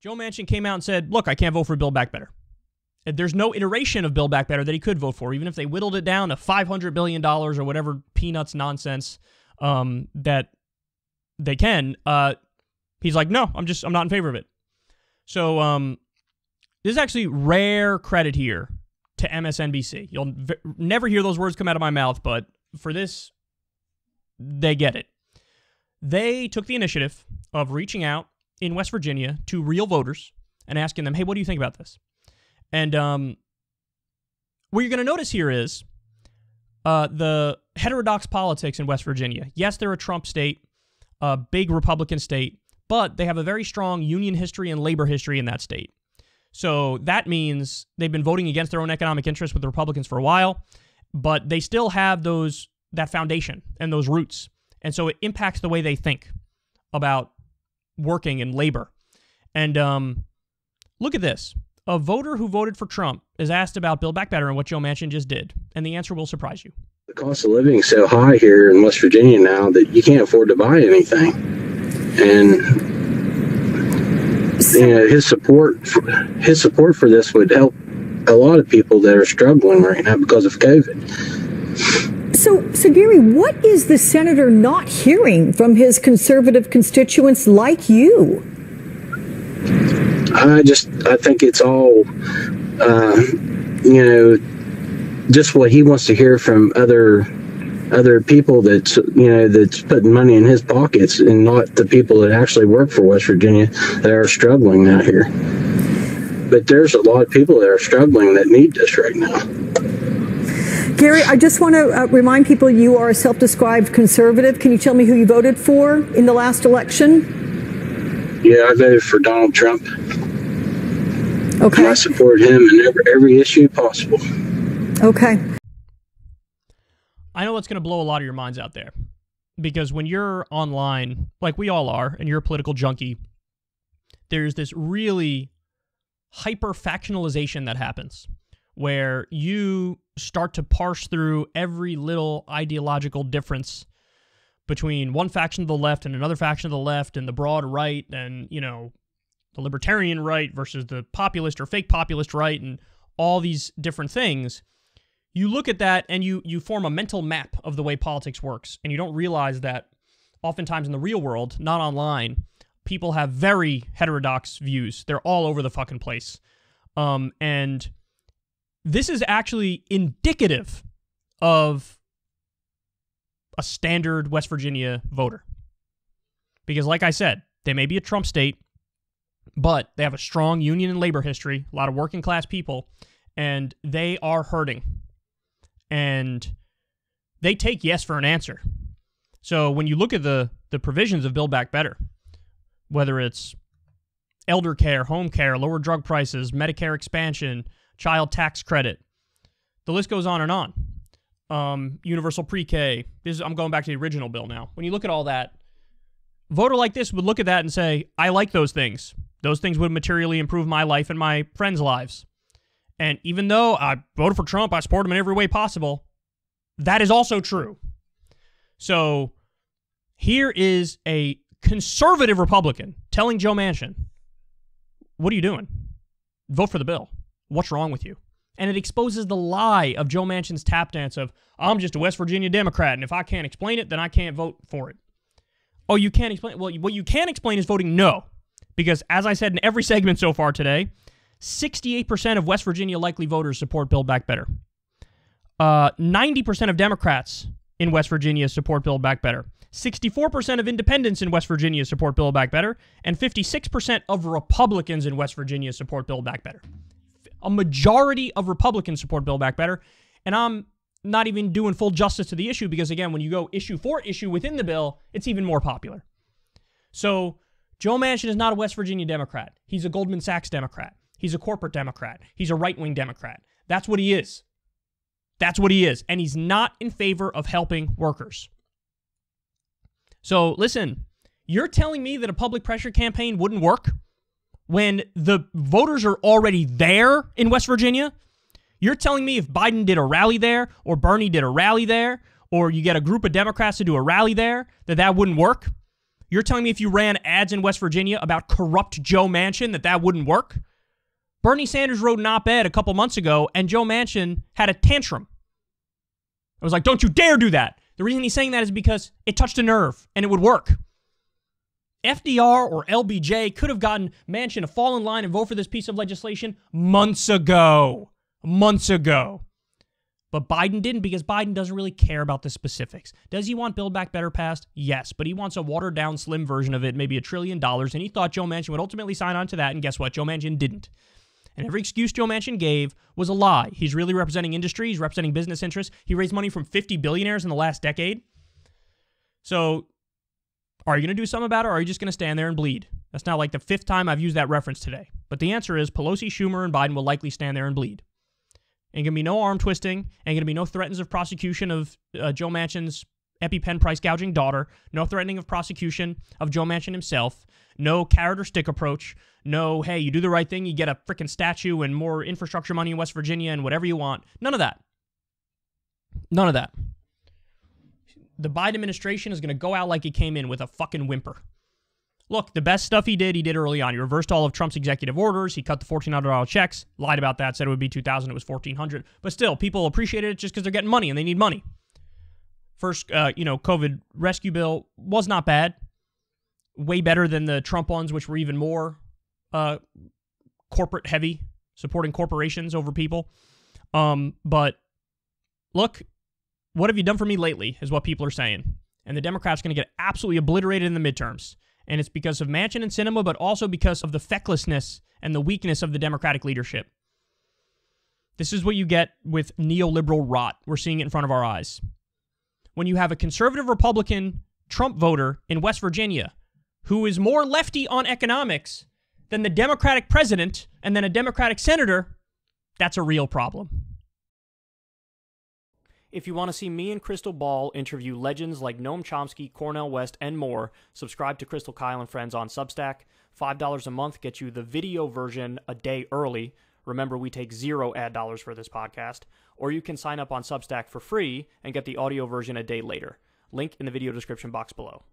Joe Manchin came out and said, look, I can't vote for Build Back Better. There's no iteration of Build Back Better that he could vote for, even if they whittled it down to $500 billion or whatever peanuts nonsense that they can. He's like, no, I'm not in favor of it. So this is actually rare credit here to MSNBC. You'll never hear those words come out of my mouth, but for this, they get it. They took the initiative of reaching out in West Virginia to real voters and asking them, hey, what do you think about this? And what you're going to notice here is the heterodox politics in West Virginia. Yes, they're a Trump state, a big Republican state, but they have a very strong union history and labor history in that state. So that means they've been voting against their own economic interests with the Republicans for a while, but they still have that foundation and those roots. And so it impacts the way they think about working and labor. And look at this. A voter who voted for Trump is asked about Build Back Better and what Joe Manchin just did, and the answer will surprise you. The cost of living is so high here in West Virginia now that you can't afford to buy anything. And his support for this would help a lot of people that are struggling right now because of COVID. So Gary, what is the senator not hearing from his conservative constituents like you? I think it's all, just what he wants to hear from other people that's putting money in his pockets, and not the people that actually work for West Virginia that are struggling out here. But there's a lot of people that are struggling that need this right now. Gary, I just want to remind people you are a self-described conservative. Can you tell me who you voted for in the last election? Yeah, I voted for Donald Trump. Okay. And I support him in every issue possible. Okay. I know it's going to blow a lot of your minds out there, because when you're online, like we all are, and you're a political junkie, there's this really hyper-factionalization that happens, where you start to parse through every little ideological difference between one faction of the left and another faction of the left, and the broad right, and, the libertarian right versus the populist or fake populist right, and all these different things. You look at that and you form a mental map of the way politics works, and you don't realize that oftentimes in the real world, not online, people have very heterodox views. They're all over the fucking place. And this is actually indicative of a standard West Virginia voter. Because like I said, they may be a Trump state, but they have a strong union and labor history, a lot of working class people, and they are hurting. And they take yes for an answer. So when you look at the provisions of Build Back Better, whether it's elder care, home care, lower drug prices, Medicare expansion, child tax credit, the list goes on and on. Universal pre-K. I'm going back to the original bill now. When you look at all that, a voter like this would look at that and say, I like those things. Those things would materially improve my life and my friends' lives. And even though I voted for Trump, I support him in every way possible, that is also true. So here is a conservative Republican telling Joe Manchin, what are you doing? Vote for the bill. What's wrong with you? And it exposes the lie of Joe Manchin's tap dance of, I'm just a West Virginia Democrat, and if I can't explain it, then I can't vote for it. Oh, you can't explain it? Well, what you can explain is voting no. Because as I said in every segment so far today, 68% of West Virginia likely voters support Build Back Better. 90% of Democrats in West Virginia support Build Back Better. 64% of independents in West Virginia support Build Back Better. And 56% of Republicans in West Virginia support Build Back Better. A majority of Republicans support Build Back Better. And I'm not even doing full justice to the issue, because, again, when you go issue for issue within the bill, it's even more popular. So Joe Manchin is not a West Virginia Democrat. He's a Goldman Sachs Democrat. He's a corporate Democrat. He's a right-wing Democrat. That's what he is. That's what he is. And he's not in favor of helping workers. So, listen, you're telling me that a public pressure campaign wouldn't work when the voters are already there in West Virginia? You're telling me if Biden did a rally there, or Bernie did a rally there, or you get a group of Democrats to do a rally there, that wouldn't work? You're telling me if you ran ads in West Virginia about corrupt Joe Manchin that wouldn't work? Bernie Sanders wrote an op-ed a couple months ago, and Joe Manchin had a tantrum. I was like, don't you dare do that. The reason he's saying that is because it touched a nerve, and it would work. FDR or LBJ could have gotten Manchin to fall in line and vote for this piece of legislation months ago. Months ago. But Biden didn't, because Biden doesn't really care about the specifics. Does he want Build Back Better passed? Yes, but he wants a watered-down, slim version of it, maybe $1 trillion, and he thought Joe Manchin would ultimately sign on to that, and guess what? Joe Manchin didn't. And every excuse Joe Manchin gave was a lie. He's really representing industry. He's representing business interests. He raised money from 50 billionaires in the last decade. So, are you going to do something about it, or are you just going to stand there and bleed? That's now like the 5th time I've used that reference today. But the answer is Pelosi, Schumer, and Biden will likely stand there and bleed. Ain't going to be no arm twisting. Ain't going to be no threats of prosecution of Joe Manchin's EpiPen price gouging daughter. No threatening of prosecution of Joe Manchin himself. No carrot or stick approach. No, hey, you do the right thing, you get a freaking statue and more infrastructure money in West Virginia and whatever you want. None of that. None of that. The Biden administration is going to go out like it came in, with a fucking whimper. Look, the best stuff he did early on. He reversed all of Trump's executive orders. He cut the $1,400 checks, lied about that, said it would be $2,000, it was $1,400. But still, people appreciated it just because they're getting money and they need money. First, COVID rescue bill was not bad. Way better than the Trump ones, which were even more corporate heavy, supporting corporations over people. But look, what have you done for me lately is what people are saying. And the Democrats are going to get absolutely obliterated in the midterms. And it's because of Manchin and Sinema, but also because of the fecklessness and the weakness of the Democratic leadership. This is what you get with neoliberal rot. We're seeing it in front of our eyes. When you have a conservative Republican Trump voter in West Virginia who is more lefty on economics than the Democratic president and then a Democratic senator, that's a real problem. If you want to see me and Crystal Ball interview legends like Noam Chomsky, Cornel West, and more, subscribe to Crystal Kyle and Friends on Substack. $5 a month gets you the video version a day early. Remember, we take 0 ad dollars for this podcast. Or you can sign up on Substack for free and get the audio version a day later. Link in the video description box below.